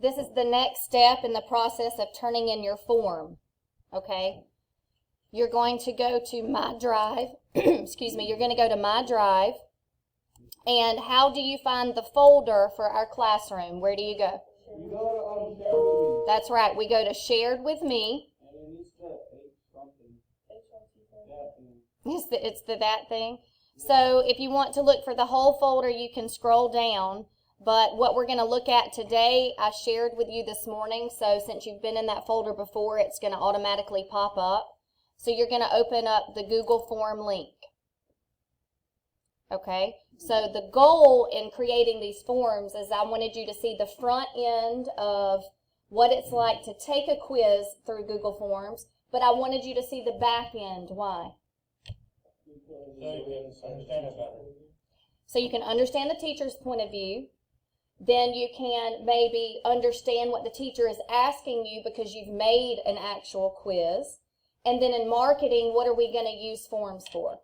This is the next step in the process of turning in your form, okay? You're going to go to My Drive, excuse me, you're going to go to My Drive, and how do you find the folder for our classroom? Where do you go? You go to Share With Me. That's right, we go to Shared With Me. And then it's the something. It's the that thing. So if you want to look for the whole folder, you can scroll down. But what we're going to look at today, I shared with you this morning. So since you've been in that folder before, it's going to automatically pop up. So you're going to open up the Google Form link. Okay? So the goal in creating these forms is I wanted you to see the front end of what it's like to take a quiz through Google Forms, but I wanted you to see the back end. Why? So you can understand the teacher's point of view. Then you can maybe understand what the teacher is asking you because you've made an actual quiz. And then in marketing, what are we going to use forms for?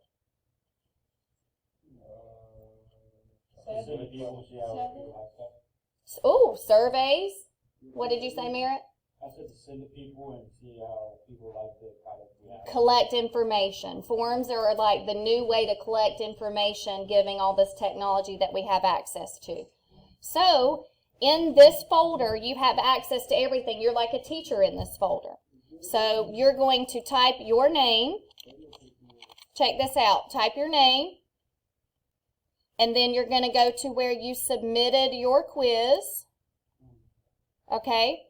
Oh, surveys. What did you say, Merritt? I said to send to people and see how people like the product we have. Collect information. Forms are like the new way to collect information, giving all this technology that we have access to. So, in this folder, you have access to everything. You're like a teacher in this folder. So, you're going to type your name. Check this out. Type your name. And then you're going to go to where you submitted your quiz. Okay?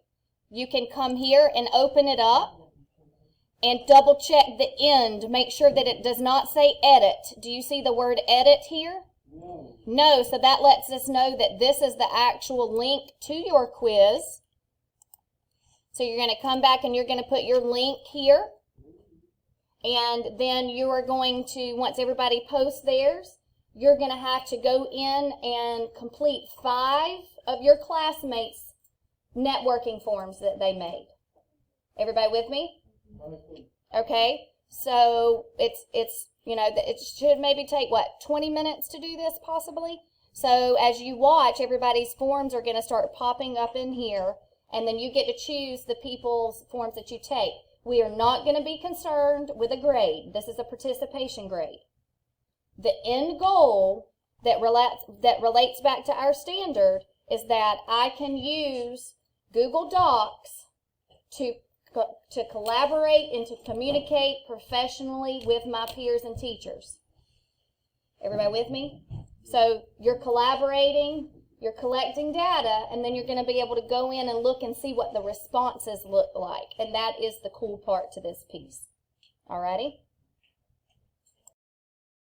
You can come here and open it up and double check the end. Make sure that it does not say edit. Do you see the word edit here? No, so that lets us know that this is the actual link to your quiz. So you're going to come back and you're going to put your link here. And then you are going to, once everybody posts theirs, you're going to have to go in and complete 5 of your classmates' networking forms that they made. Everybody with me? Okay, so it's you know, it should maybe take, 20 minutes to do this possibly? So as you watch, everybody's forms are going to start popping up in here, and then you get to choose the people's forms that you take. We are not going to be concerned with a grade. This is a participation grade. The end goal that relates back to our standard is that I can use Google Docs to collaborate and to communicate professionally with my peers and teachers. Everybody with me? So you're collaborating, you're collecting data, and then you're going to be able to go in and look and see what the responses look like. And that is the cool part to this piece. Alrighty?